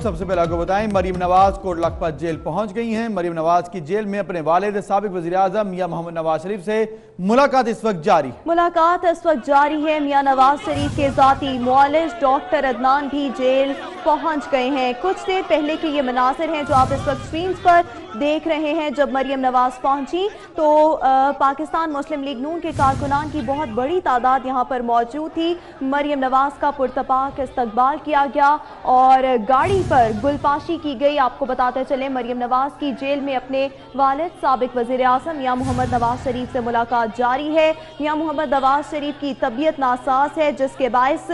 سب سے پہلے آپ کو بتائیں مریم نواز کوٹ لکھپت جیل پہنچ گئی ہیں۔ مریم نواز کی جیل میں اپنے والد سابق وزیر اعظم میاں محمد نواز شریف سے ملاقات اس وقت جاری ہے۔ میاں نواز شریف کے ذاتی معالج ڈاکٹر عدنان بھی جیل پہنچ گئے ہیں۔ کچھ دیر پہلے کے یہ مناظر ہیں جو آپ اس وقت سکرینز پر دیکھ رہے ہیں۔ جب مریم نواز پہنچی تو پاکستان مسلم لیگ نون کے کارکنان کی بہت بڑی تعداد یہاں پر موجود تھی۔ مریم نواز کا پرتپاک استقبال کیا گیا اور گاڑی پر گل پاشی کی گئی۔ آپ کو بتاتے چلیں مریم نواز کی جیل میں اپنے والد سابق وزیر اعظم میاں محمد نواز شریف سے ملاقات جاری ہے۔ میاں محمد نواز شریف کی طبیعت ناساز ہے جس کے باعث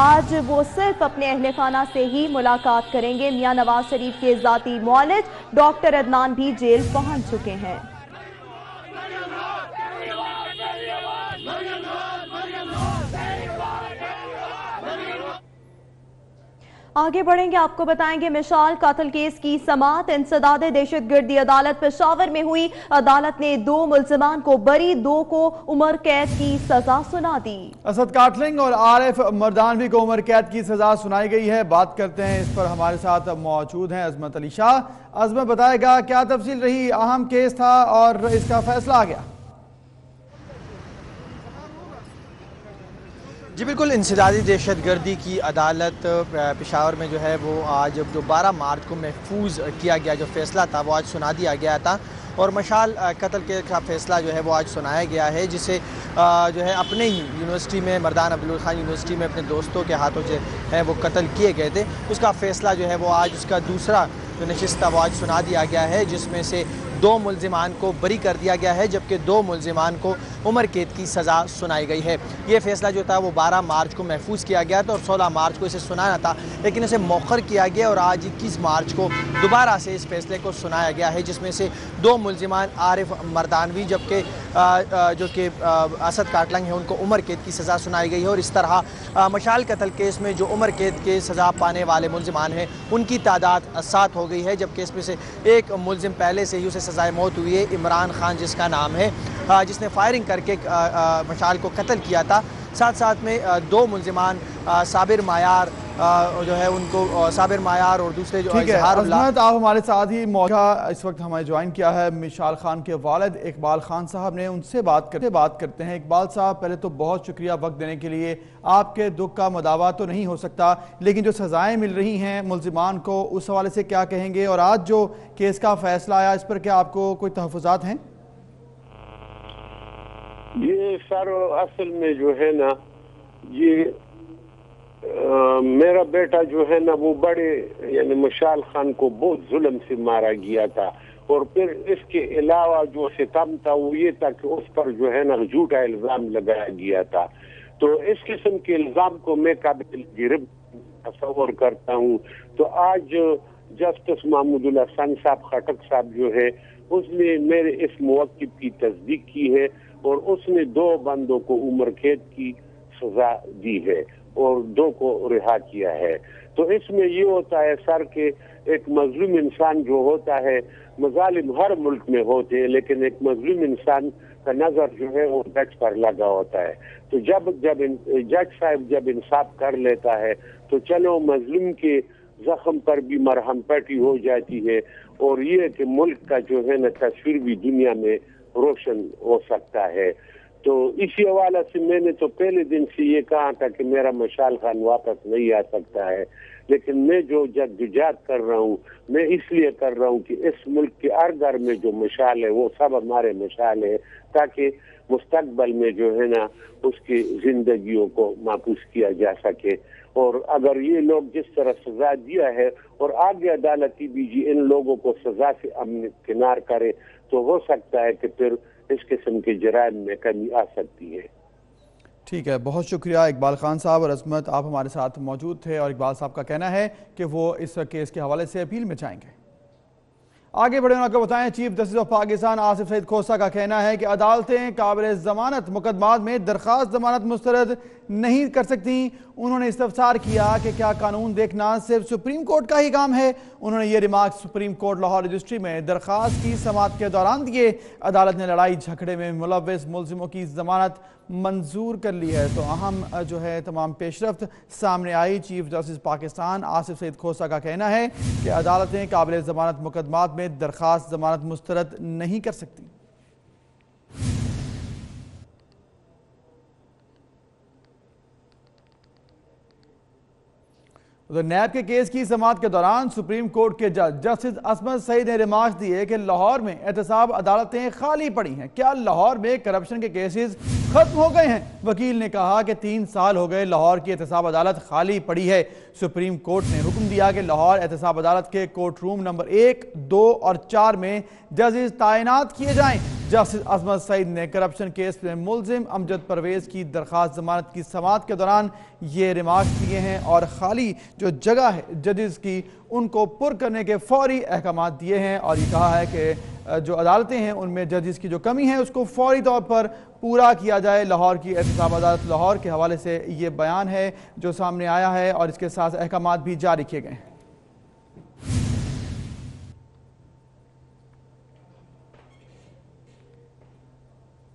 آج وہ صرف اپنے اہل خانہ سے ہی ملاقات کریں گے۔ میاں نواز شریف کے ذاتی معالج ڈاکٹر عدنان بھی جیل پہنچ چکے ہیں۔ آگے بڑھیں گے، آپ کو بتائیں گے مشال قتل کیس کی سماعت انسداد دہشت گردی عدالت پشاور میں ہوئی۔ عدالت نے 2 ملزمان کو بری، 2 کو عمر قید کی سزا سنا دی۔ اسد کاٹلنگ اور عارف مردانوی کو عمر قید کی سزا سنائی گئی ہے۔ بات کرتے ہیں اس پر، ہمارے ساتھ موجود ہیں عظمت علی شاہ۔ عظمت بتائے گا کیا تفصیل رہی، اہم کیس تھا اور اس کا فیصلہ آ گیا؟ جی بالکل، انسدادی دہشت گردی کی عدالت پشاور میں جو ہے وہ آج جو 12 مارچ کو محفوظ کیا گیا جو فیصلہ تھا وہ آج سنا دیا گیا تھا، اور مشال قتل کے کا فیصلہ جو ہے وہ آج سنایا گیا ہے، جسے جو ہے اپنے ہی یونیورسٹی میں مردان عبدالخان یونیورسٹی میں اپنے دوستوں کے ہاتھوں جو ہے وہ قتل کیے گئے تھے، اس کا فیصلہ جو ہے وہ آج اس کا دوسرا جو نشست تھا وہ آج سنا دیا گیا ہے، جس میں سے 2 ملزمان کو بری کر دیا گیا ہے جبکہ 2 ملزمان کو عمر قید کی سزا سنائی گئی ہے۔ یہ فیصلہ جو تھا وہ 12 مارچ کو محفوظ کیا گیا تھا اور 16 مارچ کو اسے سنانا تھا، لیکن اسے مؤخر کیا گیا اور آج 21 مارچ کو دوبارہ سے اس فیصلے کو سنایا گیا ہے، جس میں سے 2 ملزمان عارف مردانوی جبکہ جو کہ اسد کاٹلنگ ہیں ان کو عمر قید کی سزا سنائی گئی ہے، اور اس طرح مشال قتل کیس میں جو عمر قید کے سزا پانے والے ملزمان ہیں ان کی تعداد 7 ہو گئی ہے، جبکہ اس میں سے ایک ملزم پہلے سے ہی اسے سزائے موت ہوئی ہے، عمران خان جس کا نام ہے، جس نے فائرنگ کر کے مشال کو قتل کیا تھا۔ ساتھ ساتھ میں 2 ملزمان صابر مایار جو ہے ان کو صابر مایار اور دوسرے جو اظہار اللہ۔ عظمت آپ ہمارے ساتھ ہی موجود اس وقت ہمیں جوائن کیا ہے مشال خان کے والد اقبال خان صاحب نے، ان سے بات کرتے ہیں۔ اقبال صاحب پہلے تو بہت شکریہ وقت دینے کے لیے، آپ کے دکھ کا مداوع تو نہیں ہو سکتا لیکن جو سزائیں مل رہی ہیں ملزمان کو اس حوالے سے کیا کہیں گے، اور آج جو کیس کا فیصلہ آیا اس پر کیا آپ کو کوئی تحفظات ہیں؟ یہ سر اصل میں جو ہے نا یہ میرا بیٹا جو ہے نا وہ بڑے یعنی مشال خان کو بہت ظلم سے مارا گیا تھا، اور پھر اس کے علاوہ جو ستم تھا وہ یہ تھا کہ اس پر جو ہے نا جھوٹا الزام لگایا گیا تھا، تو اس قسم کے الزام کو میں قابل گرفت تصور کرتا ہوں۔ تو آج جسٹس محمود الحسن صاحب خٹک صاحب جو ہے اس نے میرے اس موقف کی تصدیق کی ہے اور اس نے 2 بندوں کو عمر قید کی سزا دی ہے اور 2 کو رہا کیا ہے۔ تو اس میں یہ ہوتا ہے سر کہ ایک مظلوم انسان جو ہوتا ہے، مظالم ہر ملک میں ہوتے ہیں لیکن ایک مظلوم انسان کا نظر جو ہے وہ جج پر لگا ہوتا ہے، تو جب جج صاحب جب انصاف کر لیتا ہے تو چلو مظلوم کے زخم پر بھی مرہم پٹی ہو جاتی ہے، اور یہ کہ ملک کا جو ہے نا تصویر بھی دنیا میں روشن ہو سکتا ہے۔ تو اسی حوالے سے میں نے تو پہلے دن سے یہ کہا تھا کہ میرا مشال خان واپس نہیں آ سکتا ہے، لیکن میں جو جدوجہد کر رہا ہوں میں اس لیے کر رہا ہوں کہ اس ملک کے ہر گھر میں جو مشال ہے وہ سب ہمارے مشال ہے، تاکہ مستقبل میں جو ہے نا اس کی زندگیوں کو محفوظ کیا جا سکے، اور اگر یہ لوگ جس طرح سزا دیا ہے اور آگے عدالتی بھی جی ان لوگوں کو سزا سے کنار کرے تو ہو سکتا ہے کہ پھر اس قسم کے جرائم میں کمی آ سکتی ہے۔ ٹھیک ہے، بہت شکریہ اقبال خان صاحب، اور عظمت آپ ہمارے ساتھ موجود تھے، اور اقبال صاحب کا کہنا ہے کہ وہ اس کیس کے حوالے سے اپیل میں جائیں گے۔ آگے بڑھیں آپ کو بتائیں chief justice of Pakistan Asif Saeed Khosa کا کہنا ہے کہ عدالتیں قابل ضمانت مقدمات میں درخواست ضمانت مسترد نہیں کر سکتی، انہوں نے استفسار کیا کہ کیا قانون دیکھنا صرف سپریم کورٹ کا ہی کام ہے۔ انہوں نے یہ remark supreme court Lahore registry میں درخواست کی سماعت کے دوران دیے۔ عدالت نے لڑائی جھگڑے میں ملوث ملزموں کی ضمانت منظور کر لی ہے۔ تو اہم جو ہے تمام پیش رفت سامنے آئی۔ چیف جسٹس پاکستان آصف سعید کھوسہ کا کہنا ہے کہ عدالتیں قابل ضمانت مقدمات میں درخواست ضمانت مسترد نہیں کر سکتی۔ نیب کے کیس کی سماعت کے دوران سپریم کورٹ کے جج جسٹس عصمت سعید نے ریمارکس دیے کہ لاہور میں احتساب عدالتیں خالی پڑی ہیں۔ کیا لاہور میں کرپشن کے کیسز ختم ہو گئے ہیں؟ وکیل نے کہا کہ 3 سال ہو گئے لاہور کی احتساب عدالت خالی پڑی ہے۔ سپریم کورٹ نے حکم دیا کہ لاہور احتساب عدالت کے کورٹ روم نمبر 1، 2 اور 4 میں ججز تعینات کیے جائیں۔ جسٹس عصمت سعید نے کرپشن کیس میں ملزم امجد پرویز کی درخواست ضمانت کی سماعت کے دوران یہ ریمارکس دیے ہیں اور خالی جو جگہ ہے ججز کی ان کو پر کرنے کے فوری احکامات دیے ہیں، اور یہ کہا ہے کہ جو عدالتیں ہیں ان میں ججز کی جو کمی ہے اس کو فوری طور پر پورا کیا جائے۔ لاہور کی احتساب عدالت لاہور کے حوالے سے یہ بیان ہے جو سامنے آیا ہے، اور اس کے ساتھ احکامات بھی جاری کیے گئے ہیں۔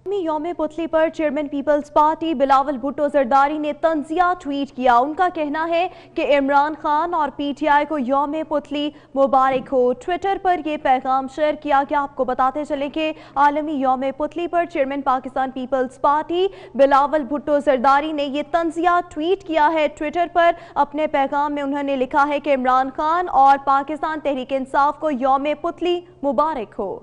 یوم پتلی پر چیئرمین پیپلز پارٹی بلاول بھٹو زرداری نے طنزیہ ٹویٹ کیا۔ ان کا کہنا ہے کہ عمران خان اور پی ٹی آئی کو یوم پتلی مبارک ہو۔ ٹویٹر پر یہ پیغام شیئر کیا کہ آپ کو بتاتے چلیں کہ عالمی یوم پتلی پر چیئرمین پاکستان پیپلز پارٹی بلاول بھٹو زرداری نے یہ طنزیہ ٹویٹ کیا ہے۔ ٹویٹر پر اپنے پیغام میں انہوں نے لکھا ہے کہ عمران خان اور پاکستان تحریک انصاف کو یوم پتلی مبارک ہو۔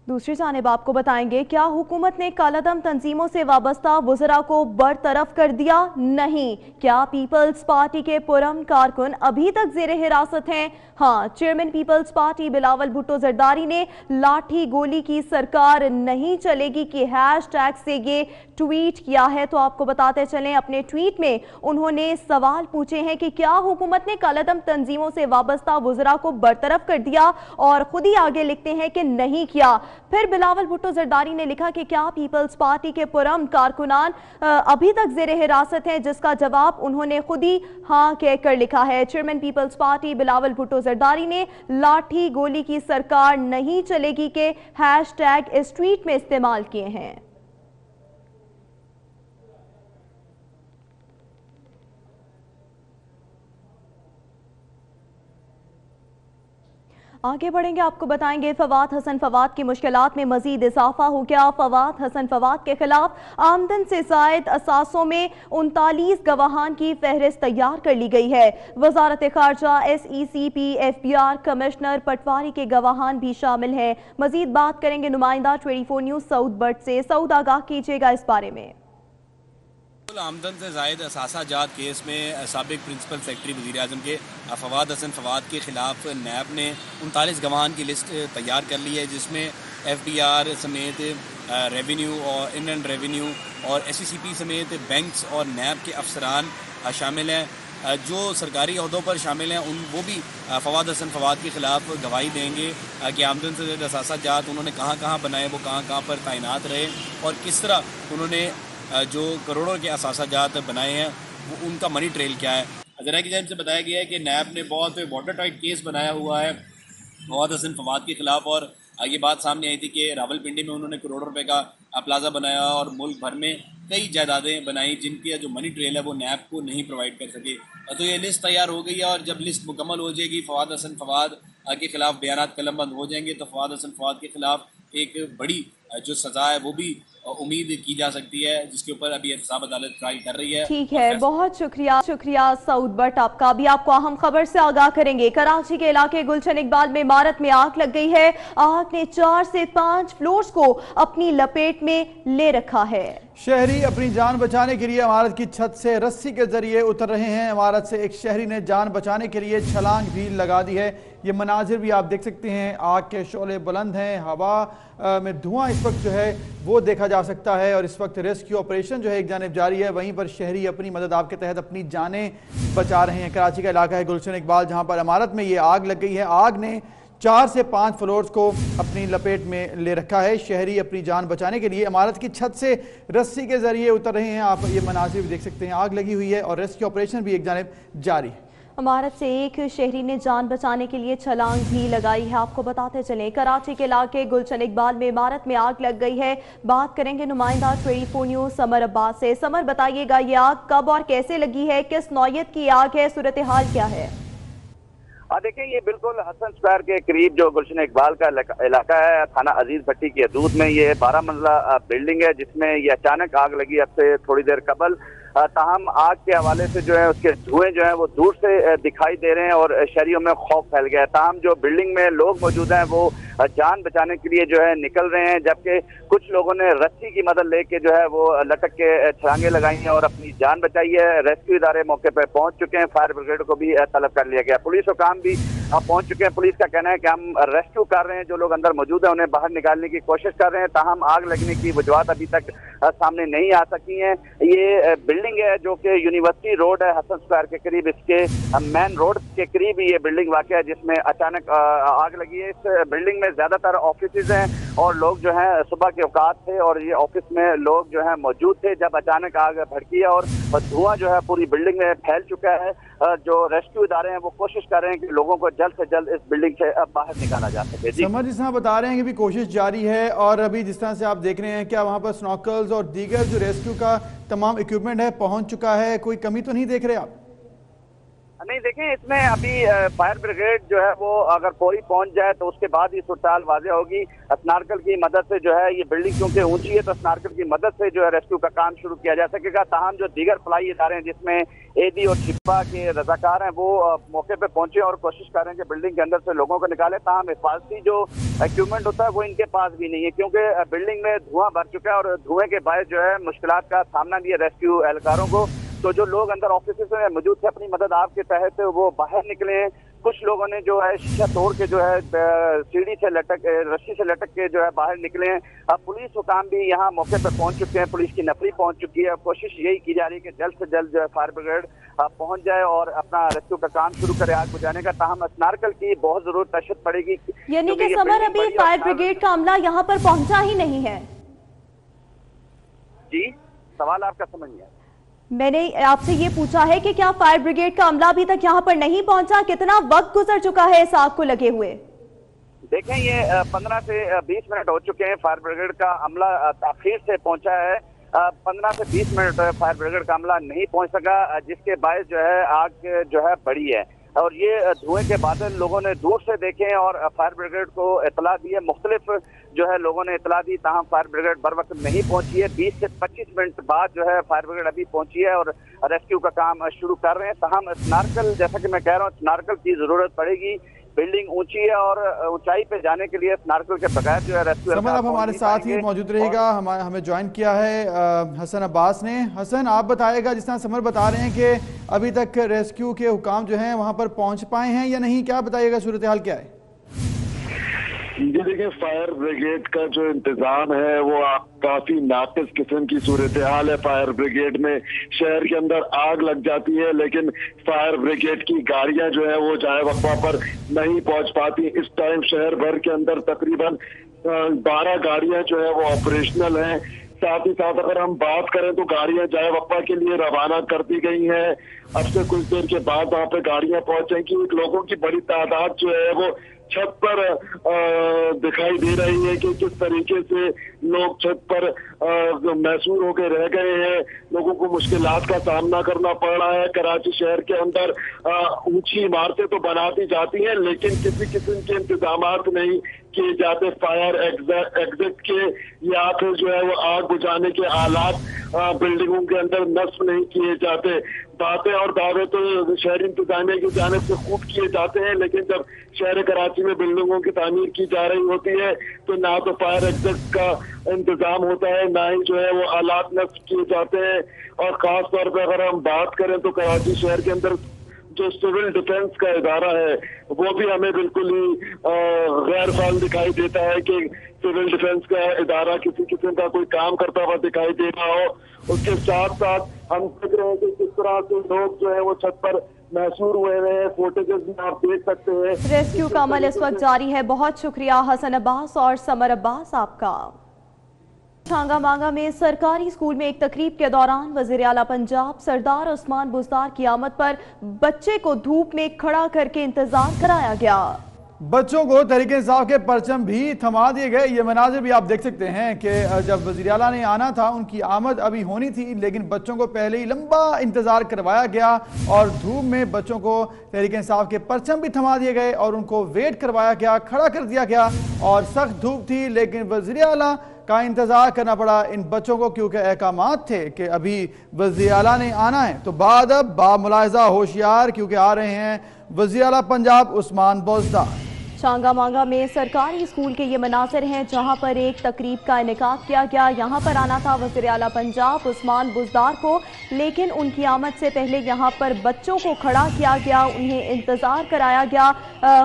دوسری جانب آپ کو بتائیں گے، کیا حکومت نے کالعدم تنظیموں سے وابستہ وزراء کو برطرف کر دیا؟ نہیں۔ کیا پیپلز پارٹی کے پرامن کارکن ابھی تک زیر حراست ہیں؟ ہاں۔ چیئرمین پیپلز پارٹی بلاول بھٹو زرداری نے لاٹھی گولی کی سرکار نہیں چلے گی کے ہیش ٹیگ سے یہ ٹویٹ کیا ہے۔ تو آپ کو بتاتے چلیں اپنے ٹویٹ میں انہوں نے سوال پوچھے ہیں کہ کیا حکومت نے کالعدم تنظیموں سے وابستہ وزراء کو برطرف کر دیا، اور خود ہی آگے لکھتے ہیں کہ نہیں کیا۔ پھر بلاول بھٹو زرداری نے لکھا کہ کیا پیپلز پارٹی کے پرامن کارکنان ابھی تک زیر حراست ہیں، جس کا جواب انہوں نے خود ہی ہاں کہہ کر لکھا ہے۔ چیئرمین پیپلز پارٹی بلاول بھٹو زرداری نے لاٹھی گولی کی سرکار نہیں چلے گی کے ہیش ٹیگ اس ٹویٹ میں استعمال کیے ہیں۔ آگے بڑھیں گے، آپ کو بتائیں گے فواد حسن فواد کی مشکلات میں مزید اضافہ ہو گیا۔ فواد حسن فواد کے خلاف آمدن سے زائد اثاثوں میں 39 گواہان کی فہرست تیار کر لی گئی ہے۔ وزارت خارجہ، S E C P, F B R, commissioner پٹواری کے گواہان بھی شامل ہیں۔ مزید بات کریں گے نمائندہ 24 نیوز سعود بٹ سے۔ سعود، آگاہ کیجیے گا اس بارے میں۔ آمدن سے زائد اثاثہ جات کیس میں سابق پرنسپل سیکرٹری وزیراعظم کے فواد حسن فواد کے خلاف نیب نے 39 گواہان کی لسٹ تیار کر لی ہے، جس میں ایف بی آر سمیت ریونیو اور انلینڈ ریونیو اور ایس ای سی پی سمیت بینکس اور نیب کے افسران شامل ہیں۔ جو سرکاری عہدوں پر شامل ہیں وہ بھی فواد حسن فواد کے خلاف گواہی دیں گے کہ آمدن سے زائد اثاثہ جات انہوں نے کہاں کہاں بنائے، وہ کہاں کہاں پر تعینات رہے، اور کس طرح انہوں نے جو کروڑوں کے اثاثہ جات بنائے ہیں وہ ان کا منی ٹریل کیا ہے۔ ذرائع کی جانب سے بتایا گیا ہے کہ نیب نے بہت واٹر ٹائٹ کیس بنایا ہوا ہے فواد حسن فواد کے خلاف، اور یہ بات سامنے آئی تھی کہ راول پنڈی میں انہوں نے کروڑوں روپے کا پلازا بنایا اور ملک بھر میں کئی جائیدادیں بنائیں جن کی جو منی ٹریل ہے وہ نیب کو نہیں پرووائڈ کر سکے۔ تو یہ لسٹ تیار ہو گئی ہے، اور جب لسٹ مکمل ہو جائے گی، فواد حسن فواد کے خلاف بیانات قلم بند ہو جائیں گے، تو فواد حسن فواد کے خلاف ایک بڑی جو سزا ہے وہ بھی امید کی جا سکتی ہے، جس کے اوپر ابھی احتساب عدالت ٹرائل کر رہی ہے۔ ٹھیک ہے، بہت شکریہ سعود بٹ آپ کا۔ ابھی آپ کو اہم خبر سے آگاہ کریں گے۔ کراچی کے علاقے گلشن اقبال میں عمارت میں آگ لگ گئی ہے۔ آگ نے 4 سے 5 فلورز کو اپنی لپیٹ میں لے رکھا ہے۔ شہری اپنی جان بچانے کے لیے عمارت کی چھت سے رسی کے ذریعے اتر رہے ہیں۔ عمارت سے ایک شہری نے جان بچانے کے لیے چھلانگ بھی لگا دی ہے۔ یہ مناظر بھی آپ دیکھ سکتے ہیں، آگ کے شعلے بلند ہیں، ہوا میں دھواں اس وقت جو ہے وہ دیکھا جا سکتا ہے، اور اس وقت ریسکیو آپریشن جو ہے ایک جانب جاری ہے، وہیں پر شہری اپنی مدد آپ کے تحت اپنی جانیں بچا رہے ہیں۔ کراچی کا علاقہ ہے گلشن اقبال، جہاں پر عمارت میں یہ آگ لگ گئی ہے۔ آگ نے 4 से 5 फ्लोर्स को अपनी लपेट में ले रखा है। शहरी अपनी जान बचाने के लिए इमारत की छत से रस्सी के जरिए उतर रहे हैं। आप ये मनाजिर देख सकते हैं, आग लगी हुई है और रेस्क्यू ऑपरेशन भी एक जानिब जारी है। इमारत से एक शहरी ने जान बचाने के लिए छलांग भी लगाई है। आपको बताते चलें, कराची के इलाके गुलशन इकबाल में इमारत में आग लग गई है। बात करेंगे नुमाइंदा 24 न्यूज़ समर अब्बास से। समर, बताइएगा ये आग कब और कैसे लगी है, किस नौयत की आग है, सूरत हाल क्या है? देखिए, ये बिल्कुल हसन स्क्वायर के करीब जो गुलशन इकबाल का इलाका है, थाना अजीज भट्टी की हदूद में ये 12 मंजिला बिल्डिंग है, जिसमें ये अचानक आग लगी अब से थोड़ी देर कबल। ताहम आग के हवाले से जो है उसके धुएं जो है वो दूर से दिखाई दे रहे हैं और शहरियों में खौफ फैल गया है। ताहम जो बिल्डिंग में लोग मौजूद हैं वो जान बचाने के लिए जो है निकल रहे हैं, जबकि कुछ लोगों ने रस्सी की मदद लेके जो है वो लटक के छलांगे लगाई हैं और अपनी जान बचाई है। रेस्क्यू इदारे मौके पर पहुंच चुके हैं, फायर ब्रिगेड को भी तलब कर लिया गया, पुलिस हुकाम भी पहुंच चुके हैं। पुलिस का कहना है कि हम रेस्क्यू कर रहे हैं, जो लोग अंदर मौजूद हैं उन्हें बाहर निकालने की कोशिश कर रहे हैं। ताहम आग लगने की वजूहत अभी तक सामने नहीं आ सकी हैं। ये बिल्डिंग है जो कि यूनिवर्सिटी रोड है हसन स्क्वायर के करीब, इसके मेन रोड के करीब ये बिल्डिंग वाक़ है जिसमें अचानक आग लगी है। इस बिल्डिंग में ज्यादातर ऑफिसेज हैं और लोग जो हैं सुबह के औकात थे और ये ऑफिस में लोग जो हैं मौजूद थे जब अचानक आग भड़की है और धुआं जो है पूरी बिल्डिंग में फैल चुका है। जो रेस्क्यू इदारे हैं वो कोशिश कर रहे हैं कि लोगों को जल्द से जल्द इस बिल्डिंग से बाहर निकाला जा सके। समर, जिस तरह बता रहे हैं कि भी कोशिश जारी है और अभी जिस तरह से आप देख रहे हैं, क्या वहाँ पर स्नॉकल्स और दीगर जो रेस्क्यू का तमाम इक्विपमेंट है पहुँच चुका है? कोई कमी तो नहीं देख रहे आप? नहीं, देखें, इसमें अभी फायर ब्रिगेड जो है वो अगर पूरी पहुंच जाए तो उसके बाद ही सूरत वाज़ेह होगी। स्नार्कल की मदद से जो है ये बिल्डिंग क्योंकि ऊंची है तो स्नार्कल की मदद से जो है रेस्क्यू का काम शुरू किया जा सकेगा। ताहम जो दीगर फलाई इदारे हैं जिसमें एडी और शिपा के रजाकार हैं वो मौके पे पहुंचे और कोशिश कर रहे हैं कि बिल्डिंग के अंदर से लोगों को निकाले। ताहम हिफाजती जो इक्विपमेंट होता है वो इनके पास भी नहीं है क्योंकि बिल्डिंग में धुआं भर चुका है और धुएं के बायस जो है मुश्किलात का सामना भी है रेस्क्यू एहलकारों को। तो जो लोग अंदर ऑफिस में मौजूद थे अपनी मदद आपके तहत वो बाहर निकले हैं। कुछ लोगों ने जो है शीशा तोड़ के जो है सीढ़ी से रस्सी से लटक के जो है बाहर निकले हैं। अब पुलिस हुकाम भी यहाँ मौके पर पहुंच चुके हैं, पुलिस की नफरी पहुंच चुकी है। कोशिश यही की जा रही है कि जल्द से जल्द जो है फायर ब्रिगेड पहुंच जाए और अपना रेस्क्यू का काम शुरू करे आग बुझाने का। ताहम स्नार्कल की बहुत जरूरत तशद पड़ेगी। यानी कि समर, अभी फायर ब्रिगेड का अमला यहाँ पर पहुंचा ही नहीं है? जी, सवाल आपका समझ नहीं आया। मैंने आपसे ये पूछा है कि क्या फायर ब्रिगेड का अमला अभी तक यहाँ पर नहीं पहुंचा? कितना वक्त गुजर चुका है इस आग को लगे हुए? देखें, ये 15 से 20 मिनट हो चुके हैं। फायर ब्रिगेड का अमला ताखीर से पहुंचा है। 15 से 20 मिनट फायर ब्रिगेड का अमला नहीं पहुंच सका, जिसके बायस जो है आग जो है बढ़ी है और ये धुएं के बादल लोगों ने दूर से देखे और फायर ब्रिगेड को इतला दी है। मुख्तलिफ जो है लोगों ने इतला दी, ताहम फायर ब्रिगेड बर वक्त नहीं पहुंची है। 20 से 25 मिनट बाद जो है फायर ब्रिगेड अभी पहुंची है और रेस्क्यू का काम शुरू कर रहे हैं। ताहम स्नार्कल, जैसा कि मैं कह रहा हूँ, स्नार्कल की जरूरत पड़ेगी। बिल्डिंग ऊंची है और ऊंचाई पे जाने के लिए स्नार्कल के बगैर जो है रेस्क्यू। समर, आप हमारे साथ ही मौजूद रहेगा। हमें ज्वाइन किया है हसन अब्बास ने। हसन, आप बताएगा, जिस तरह समर बता रहे हैं कि अभी तक रेस्क्यू के हुकाम जो हैं वहां पर पहुंच पाए हैं या नहीं, क्या बताइएगा, सूरत हाल क्या है? जी देखिए, फायर ब्रिगेड का जो इंतजाम है वो काफी नाकिस किस्म की सूरत हाल है। फायर ब्रिगेड में शहर के अंदर आग लग जाती है लेकिन फायर ब्रिगेड की गाड़ियां जो है वो जाए वक्फा पर नहीं पहुंच पाती। इस टाइम शहर भर के अंदर तकरीबन 12 गाड़ियां जो है वो ऑपरेशनल हैं। साथ ही साथ अगर हम बात करें तो गाड़ियां जाए वक्फा के लिए रवाना कर दी गई हैं। अब से कुछ देर के बाद वहाँ पे गाड़ियां पहुंचेंगी। लोगों की बड़ी तादाद जो है वो छत पर दिखाई दे रही है कि किस तरीके से लोग छत पर महसूर होकर रह गए हैं। लोगों को मुश्किलात का सामना करना पड़ रहा है। कराची शहर के अंदर ऊंची इमारतें तो बना दी जाती हैं लेकिन किसी किस्म के इंतजामात नहीं किए जाते फायर एग्जिट के या फिर जो है वो आग बुझाने के आलात बिल्डिंगों के अंदर नस्ब नहीं किए जाते। बातें और दावे तो शहरी इंतजामिया की जानिब से खूब किए जाते हैं लेकिन जब शहर कराची में बिल्डिंगों की तामीर की जा रही होती है तो ना तो फायर एग्जिट का इंतजाम होता है ना ही जो है वो आलात नस्ब किए जाते हैं। और खास तौर पर अगर हम बात करें तो कराची शहर के अंदर जो सिविल डिफेंस का इदारा है वो भी हमें बिल्कुल ही गैर फाल दिखाई देता है कि सिविल डिफेंस का इदारा किसी किस्म का कोई काम करता हुआ दिखाई दे रहा हो। उसके साथ साथ हम देख रहे हैं कि किस तरह से लोग जो है वो छत पर محصور हुए हैं। फुटेजेस में आप देख सकते हैं। रेस्क्यू का अमल इस वक्त जारी है। बहुत शुक्रिया हसन अब्बास और समर अब्बास आपका। छांगा मांगा में सरकारी स्कूल में एक तकरीब के दौरान वज़ीर आला पंजाब सरदार उस्मान बुज़दार की आमद पर बच्चे को धूप में खड़ा करके इंतजार कराया गया। बच्चों को तहरीके इंसाफ के परचम भी थमा दिए गए। ये मनाजिर भी आप देख सकते हैं कि जब वज़ीर आला ने आना था, उनकी आमद अभी होनी थी, लेकिन बच्चों को पहले ही लंबा इंतज़ार करवाया गया और धूप में बच्चों को तहरीके इंसाफ के परचम भी थमा दिए गए और उनको वेट करवाया गया, खड़ा कर दिया गया। और सख्त धूप थी, लेकिन वज़ीर आला का इंतज़ार करना पड़ा इन बच्चों को, क्योंकि अहकामात थे कि अभी वज़ीर आला ने आना है। तो बाद अब बामुलाहिज़ा होशियार, क्योंकि आ रहे हैं वज़ीर आला पंजाब उस्मान बुज़दार। छांगा मांगा में सरकारी स्कूल के ये मनाज़िर हैं जहां पर एक तकरीब का इनेकाद किया गया। यहां पर आना था वज़ीर आला पंजाब उस्मान बुज़दार को, लेकिन उनकी आमद से पहले यहां पर बच्चों को खड़ा किया गया, उन्हें इंतज़ार कराया गया।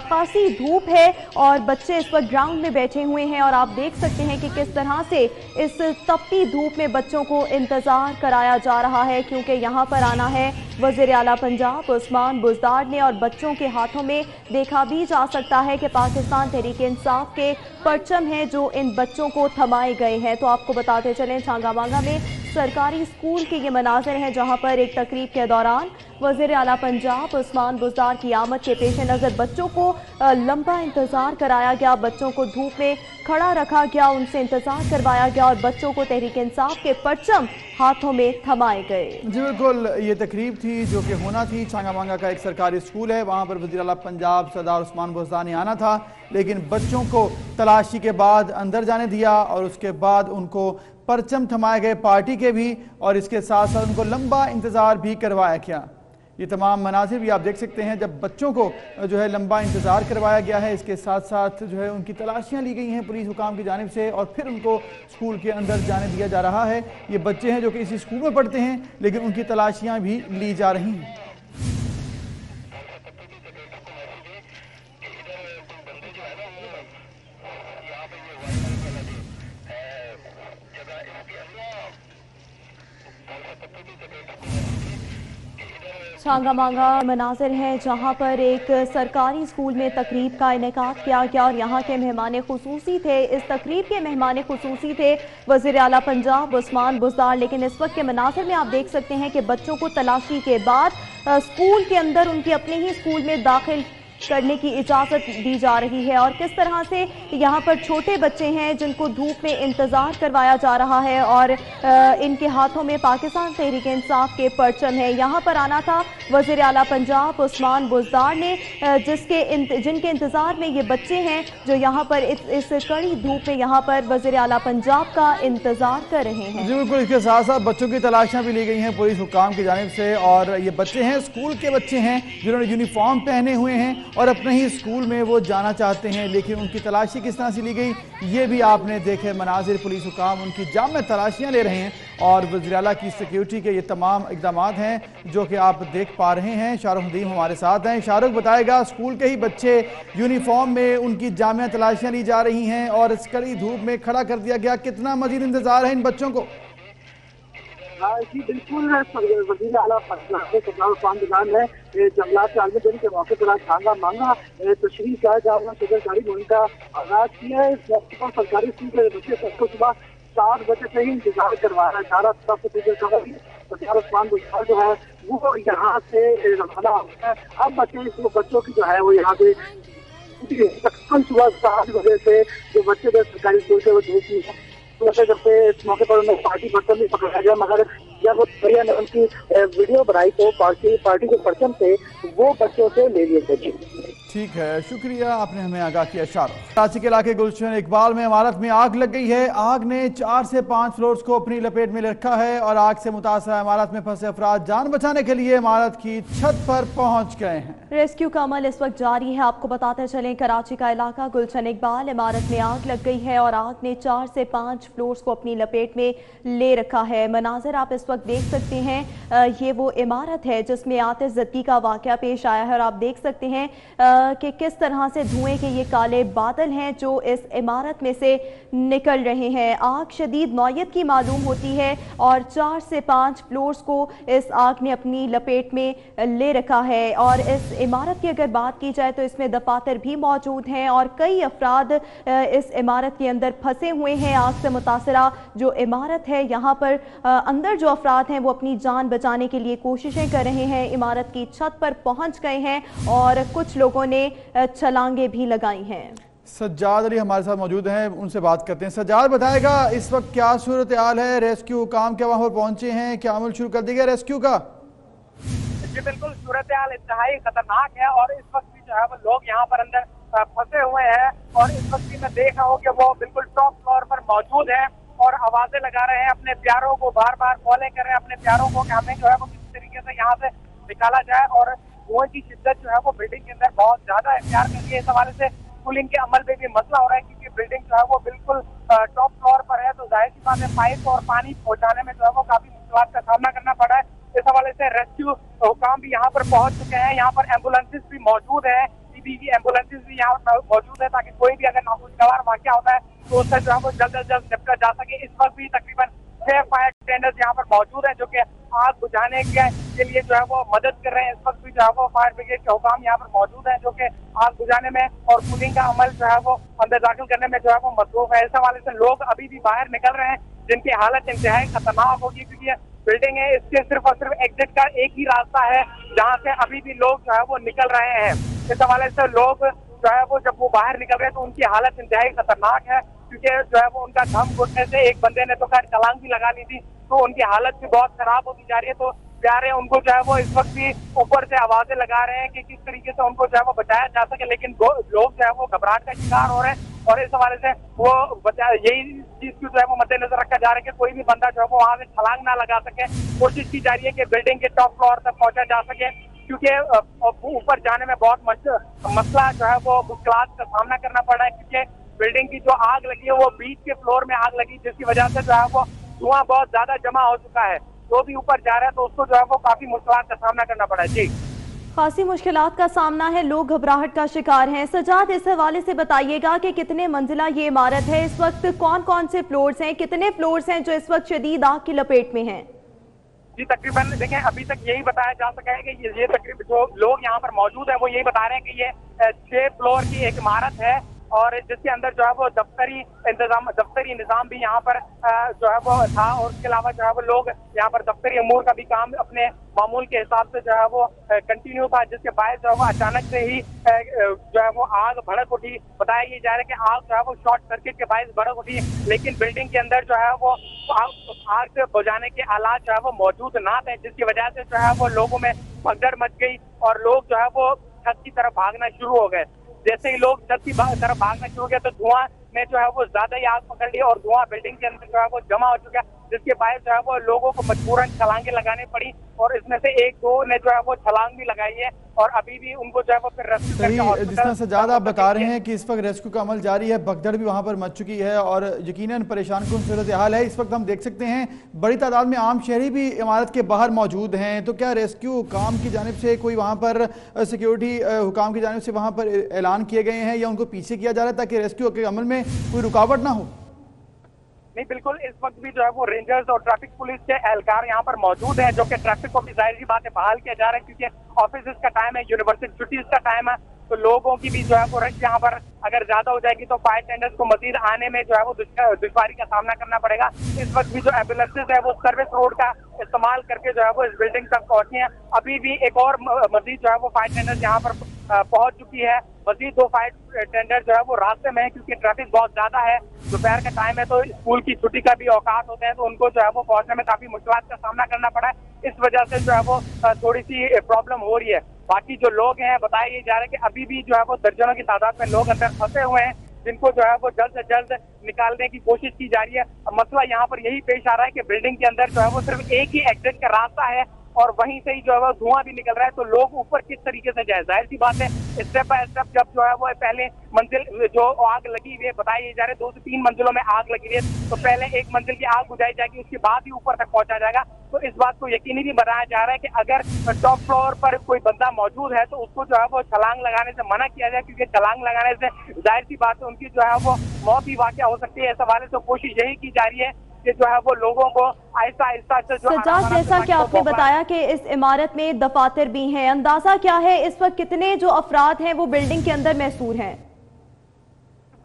खासी धूप है और बच्चे इस वक्त ग्राउंड में बैठे हुए हैं और आप देख सकते हैं कि किस तरह से इस तपती धूप में बच्चों को इंतज़ार कराया जा रहा है, क्योंकि यहाँ पर आना है वज़ीर आला पंजाब उस्मान बुज़दार ने। और बच्चों के हाथों में देखा भी जा सकता है कि पाकिस्तान तहरीक इंसाफ के परचम हैं जो इन बच्चों को थमाए गए हैं। तो आपको बताते चलें, छांगा मांगा में सरकारी स्कूल के ये मनाज़िर हैं जहां पर एक तकरीब के दौरान वज़ीर आला पंजाब उस्मान बुज़दार की आमद के पेश नज़र बच्चों को लंबा इंतज़ार कराया गया, बच्चों को धूप में खड़ा रखा गया, उनसे इंतज़ार करवाया गया और बच्चों को तहरीक इंसाफ के परचम हाथों में थमाए गए। जी बिल्कुल, ये तकरीब थी जो कि होना थी। छांगा मांगा का एक सरकारी स्कूल है, वहाँ पर वज़ीर आला पंजाब सरदार उस्मान बुज़दार ने आना था, लेकिन बच्चों को तलाशी के बाद अंदर जाने दिया और उसके बाद उनको परचम थमाए गए पार्टी के भी, और इसके साथ साथ उनको लंबा इंतज़ार भी करवाया गया। ये तमाम मनाज़िर भी आप देख सकते हैं जब बच्चों को जो है लंबा इंतज़ार करवाया गया है। इसके साथ साथ जो है उनकी तलाशियाँ ली गई हैं पुलिस हुकाम की जानिब से और फिर उनको स्कूल के अंदर जाने दिया जा रहा है। ये बच्चे हैं जो कि इसी स्कूल में पढ़ते हैं, लेकिन उनकी तलाशियाँ भी ली जा रही हैं। छांगा मांगा मनाज़िर हैं जहां पर एक सरकारी स्कूल में तकरीब का इनेकाद किया गया और यहाँ के मेहमान खुसूसी थे, इस तकरीब के मेहमान खुसूसी थे वज़ीर आला पंजाब उस्मान बुज़दार। लेकिन इस वक्त के मनाज़िर में आप देख सकते हैं कि बच्चों को तलाशी के बाद स्कूल के अंदर उनके अपने ही स्कूल में दाखिल करने की इजाज़त दी जा रही है और किस तरह से यहाँ पर छोटे बच्चे हैं जिनको धूप में इंतज़ार करवाया जा रहा है और इनके हाथों में पाकिस्तान तहरीक इंसाफ के परचम है। यहाँ पर आना था वज़ीर आला पंजाब उस्मान बुज़दार ने, जिनके इंतज़ार में ये बच्चे हैं जो यहाँ पर इस कड़ी धूप में यहाँ पर वज़ीर आला पंजाब का इंतज़ार कर रहे हैं। जी बिल्कुल, इसके साथ साथ बच्चों की तलाशियाँ भी ली गई हैं पुलिस हुकाम की जानिब से और ये बच्चे हैं, स्कूल के बच्चे हैं जिन्होंने यूनिफॉर्म पहने हुए हैं और अपने ही स्कूल में वो जाना चाहते हैं, लेकिन उनकी तलाशी किस तरह से ली गई ये भी आपने देखे मनाजिर। पुलिस हुकाम उनकी जाम में तलाशियाँ ले रहे हैं और वज़ीर आला की सिक्योरिटी के ये तमाम इक़दामात हैं जो कि आप देख पा रहे हैं। शाहरुख नदीम हमारे साथ हैं। शाहरुख बताएगा, स्कूल के ही बच्चे यूनिफॉर्म में उनकी जामिया तलाशियाँ ली जा रही हैं और इस कड़ी धूप में खड़ा कर दिया गया, कितना मजीद इंतज़ार है इन बच्चों को? जी बिल्कुल, वज़ीर आला पंजाब ने जंगलात के आलमी दिन के मौके पर छांगा मांगा तशरीफ लाए जाओ सरकारी मुहिम का आगाज किया है। सरकारी स्कूल के बच्चे सबको सुबह 7 बजे से ही इंतजार करवाया जा रहा था। सरदार उस्मान बुज़दार जो है वो यहाँ से रवाना होता है। अब बच्चों की जो है वो यहाँ पे तकरीबन सुबह 7 बजे से जो बच्चे सरकारी स्कूल के वो धूप करते इस मौके पर उन्हें पार्टी परचम भी पकड़ाया गया, मगर जब भैया ने उनकी वीडियो बनाई तो पार्टी के परचम से वो बच्चों से ले लिए गए। ठीक है, शुक्रिया, आपने हमें आगाह किया। शाहरुख। कराची के इलाके गुलशन इकबाल में इमारत में आग लग गई है। आग ने 4 से 5 फ्लोर्स को अपनी लपेट में रखा है और आग से मुतासरा इमारत में फंसे अफराद जान बचाने के लिए इमारत की छत पर पहुंच गए हैं। रेस्क्यू का अमल इस वक्त जारी है। आपको बताते चलें, कराची का इलाका गुलशन इकबाल इमारत में आग लग गई है और आग ने 4 से 5 फ्लोर्स को अपनी लपेट में ले रखा है। मनाजिर आप इस वक्त देख सकते हैं, ये वो इमारत है जिसमें आतिशज़दगी का वाक़या पेश आया है और आप देख सकते हैं कि किस तरह से धुएं के ये काले बादल हैं जो इस इमारत में से निकल रहे हैं। आग शदीद नौयत की मालूम होती है और 4 से 5 फ्लोर्स को इस आग ने अपनी लपेट में ले रखा है। और इस इमारत की अगर बात की जाए तो इसमें दफातर भी मौजूद हैं और कई अफराद इस इमारत के अंदर फंसे हुए हैं। आग से मुतासरा जो इमारत है, यहाँ पर अंदर जो अफराद हैं वो अपनी जान बचाने के लिए कोशिशें कर रहे हैं। इमारत की छत पर पहुंच गए हैं और कुछ लोगों ने छलांगे भी लगाई हैं। सज्जाद अली हमारे साथ मौजूद हैं, उनसे बात करते हैं। सज्जाद, बताएगा इस वक्त क्या सूरत हाल है? रेस्क्यू काम क्या वहाँ पर पहुंचे हैं? क्या अमल शुरू कर दिया गया रेस्क्यू का? जी बिल्कुल, सूरत हाल इंतहाई खतरनाक है और इस वक्त भी जो है वो लोग यहाँ पर अंदर फंसे हुए हैं और इस वक्त भी मैं देख रहा हूँ कि वो बिल्कुल टॉप फ्लोर पर मौजूद है और आवाजें लगा रहे हैं, अपने प्यारों को बार बार कॉलें कर रहे हैं अपने प्यारों को कि हमें जो है वो किसी तरीके से यहाँ से निकाला जाए। और धुएं की शिद्दत जो है वो बिल्डिंग के अंदर बहुत ज्यादा इख्तियार कर रही है। इस हवाले से कूलिंग के अमल में भी मसला हो रहा है क्योंकि बिल्डिंग जो है वो बिल्कुल टॉप फ्लोर पर है, तो जाहिर सी बात है पाइप और पानी पहुँचाने में जो है वो काफी मुश्किलात का सामना करना पड़ा है। इस हवाले से रेस्क्यू हुकाम भी यहाँ पर पहुंच चुके हैं। यहाँ पर एम्बुलेंसेज भी मौजूद है, सीबीवी एम्बुलेंसेज भी यहाँ पर मौजूद है ताकि कोई भी अगर नाखुशगवार वाक़या होता है तो उससे जो है वो जल्द से जल्द निपटा जा सके। इस वक्त भी तकरीबन 6 फायर टेंडर्स यहाँ पर मौजूद हैं जो कि आग बुझाने के लिए जो है वो मदद कर रहे हैं। इस वक्त भी जो है वो फायर ब्रिगेड के हुकाम यहाँ पर मौजूद हैं जो कि आग बुझाने में और कूलिंग का अमल जो है वो अंदर दाखिल करने में जो है वो मसरूफ है। इस हवाले से लोग अभी भी बाहर निकल रहे हैं जिनकी हालत इंतहाई खतरनाक होगी क्योंकि बिल्डिंग है, इसके सिर्फ और सिर्फ एग्जिट का एक ही रास्ता है जहाँ से अभी भी लोग जो है वो निकल रहे हैं। इस हवाले से लोग जो है वो जब वो बाहर निकल रहे हैं तो उनकी हालत इंतहाई खतरनाक है क्योंकि जो है वो उनका दम घुटने से एक बंदे ने तो खैर छलांग भी लगा ली थी, तो उनकी हालत भी बहुत खराब होती जा रही है। तो प्यारे उनको जो है वो इस वक्त भी ऊपर से आवाजें लगा रहे हैं कि किस तरीके से उनको जो है वो बचाया जा सके, लेकिन लोग जो है वो घबराहट का शिकार हो रहे हैं और इस हवाले से वो यही चीज की जो है वो मद्देनजर रखा जा रहा है कि कोई भी बंदा जो है वो वहाँ से छलांग ना लगा सके। कोशिश की जा रही है कि बिल्डिंग के टॉप फ्लोर तक पहुंचा जा सके क्योंकि ऊपर जाने में बहुत मसला जो है वो मुश्किलात का सामना करना पड़ रहा है क्योंकि बिल्डिंग की जो आग लगी है वो बीच के फ्लोर में आग लगी जिसकी वजह से जो है वो धुआं बहुत ज्यादा जमा हो चुका है। जो भी ऊपर जा रहा है तो उसको जो है वो काफी मुश्किलात का सामना करना पड़ा है। जी खासी मुश्किलात का सामना है, लोग घबराहट का शिकार हैं। सजाद, इस हवाले से बताइएगा कि कितने मंजिला ये इमारत है, इस वक्त कौन कौन से फ्लोर्स हैं, कितने फ्लोर्स हैं जो इस वक्त शदीद आग की लपेट में हैं? जी तकरीबन देखें अभी तक यही बताया जा सका है कि ये तकरीबन जो लोग यहाँ पर मौजूद हैं वो यही बता रहे हैं कि ये 6 फ्लोर की एक इमारत है और जिसके अंदर जो है वो दफ्तरी निज़ाम भी यहाँ पर जो है वो था और उसके अलावा जो है वो लोग यहाँ पर दफ्तरी अमूर का भी काम अपने मामूल के हिसाब से जो है वो कंटिन्यू था, जिसके बाद जो है वो अचानक से ही जो है वो आग भड़क उठी। बताया ये जा रहा है कि आग जो है वो शॉर्ट सर्किट के बायस भड़क उठी, लेकिन बिल्डिंग के अंदर जो है वो आग से बुझाने के आलात जो है वो मौजूद ना थे, जिसकी वजह से जो है वो लोगों में भगदड़ मच गई और लोग जो है वो छत की तरफ भागना शुरू हो गए। जैसे ही लोग छत की तरफ भागना शुरू किया तो धुआं ने जो है वो ज्यादा ही आग पकड़ ली और धुआं बिल्डिंग के अंदर जो है वो जमा हो चुका है, जिसके बाद जो है वो लोगों को मजबूरन छलांगे लगानी पड़ी और इसमें से 1-2 ने जो है वो छलांग भी लगाई है और अभी भी उनको जो है वो फिर रेस्क्यू जिस तरह से ज्यादा आप बता रहे हैं कि इस वक्त रेस्क्यू का अमल जारी है, भगदड़ भी वहां पर मच चुकी है और यकीनन परेशान कुन सूरत हाल है। इस वक्त हम देख सकते हैं बड़ी तादाद में आम शहरी भी इमारत के बाहर मौजूद हैं, तो क्या रेस्क्यू हुकाम की जानिब से कोई वहाँ पर सिक्योरिटी हुकाम की जानिब से वहाँ पर ऐलान किए गए हैं या उनको पीछे किया जा रहा है ताकि रेस्क्यू के अमल में कोई रुकावट ना हो? नहीं बिल्कुल, इस वक्त भी जो है वो रेंजर्स और ट्रैफिक पुलिस के एहलकार यहाँ पर मौजूद हैं जो कि ट्रैफिक को भी जाहिर सी बात है बहाल किया जा रहा है क्योंकि ऑफिस का टाइम है, यूनिवर्सिटी छुट्टी का टाइम है, तो लोगों की भी जो है वो रश यहाँ पर अगर ज्यादा हो जाएगी तो फायर टेंडर्स को मजीद आने में जो है वो दुश्वारी का सामना करना पड़ेगा। इस वक्त भी जो एम्बुलेंसेज है वो सर्विस रोड का इस्तेमाल करके जो है वो इस बिल्डिंग तक पहुंची है। अभी भी एक और मजीद जो है वो फायर टेंडर्स यहाँ पर पहुंच चुकी है, मजीद 2 फायर टेंडर जो है वो रास्ते में है क्योंकि ट्रैफिक बहुत ज्यादा है, दोपहर का टाइम है तो स्कूल की छुट्टी का भी औकात होते हैं तो उनको जो है वो पहुंचने में काफी मुश्किलात का सामना करना पड़ा है। इस वजह से जो है वो थोड़ी सी प्रॉब्लम हो रही है। बाकी जो लोग हैं बताया ये जा रहा है कि अभी भी जो है वो दर्जनों की तादाद में लोग अंदर फंसे हुए हैं जिनको जो है वो जल्द से जल्द निकालने की कोशिश की जा रही है। मसला यहाँ पर यही पेश आ रहा है कि बिल्डिंग के अंदर जो है वो सिर्फ एक ही एग्जिट का रास्ता है और वहीं से ही जो है वो धुआं भी निकल रहा है। तो लोग ऊपर किस तरीके से जाए, जाहिर सी बात है स्टेप बाय स्टेप जब जो है वो पहले मंजिल जो आग लगी हुई है, बताया जा रहा है 2 से 3 मंजिलों में आग लगी हुई है, तो पहले एक मंजिल की आग बुझाई जाएगी, उसके बाद ही ऊपर तक पहुंचा जाएगा। तो इस बात को यकीनी भी बनाया जा रहा है कि अगर टॉप फ्लोर पर कोई बंदा मौजूद है तो उसको जो है वो छलांग लगाने से मना किया जाए, क्योंकि छलांग लगाने से जाहिर सी बात है उनकी जो है वो मौत ही वाक़या हो सकती है। इस हवाले से कोशिश यही की जा रही है कि जो है वो लोगों को आहिस्ता आहिस्ता से जो सज्जाद, जैसा कि आपने बताया कि इस इमारत में दफातर भी हैं, अंदाजा क्या है इस वक्त कितने जो अफराद हैं वो बिल्डिंग के अंदर महसूर हैं?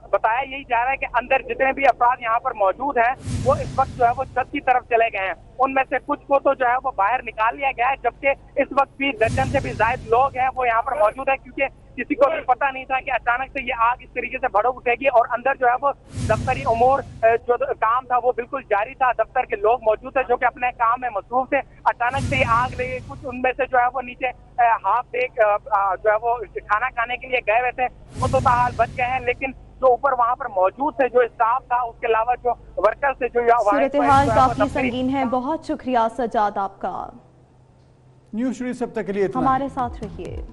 बताया यही जा रहा है कि अंदर जितने भी अफराद यहाँ पर मौजूद हैं वो इस वक्त जो है वो छत की तरफ चले गए हैं। उनमें से कुछ को तो जो है वो बाहर निकाल लिया गया है, जबकि इस वक्त भी दर्जन से भी ज्यादा लोग हैं वो यहाँ पर मौजूद है, क्योंकि किसी को भी पता नहीं था कि अचानक से ये आग इस तरीके से भड़क उठेगी। और अंदर जो है वो दफ्तरी उमूर जो काम था वो बिल्कुल जारी था, दफ्तर के लोग मौजूद थे जो कि अपने काम में मसरूफ थे। अचानक से ये आग लगी, कुछ उनमें से जो है वो नीचे हाफ डेक जो है वो खाना खाने के लिए गए हुए थे, वो तो ताहाल बच गए हैं, लेकिन जो ऊपर वहां पर मौजूद थे जो स्टाफ था, उसके अलावा जो वर्कर्स थे, जो सूरत हाल काफी संगीन है। बहुत शुक्रिया सज्जाद आपका, न्यूज़ स्टूडियो सब तक के लिए हमारे साथ रहिए।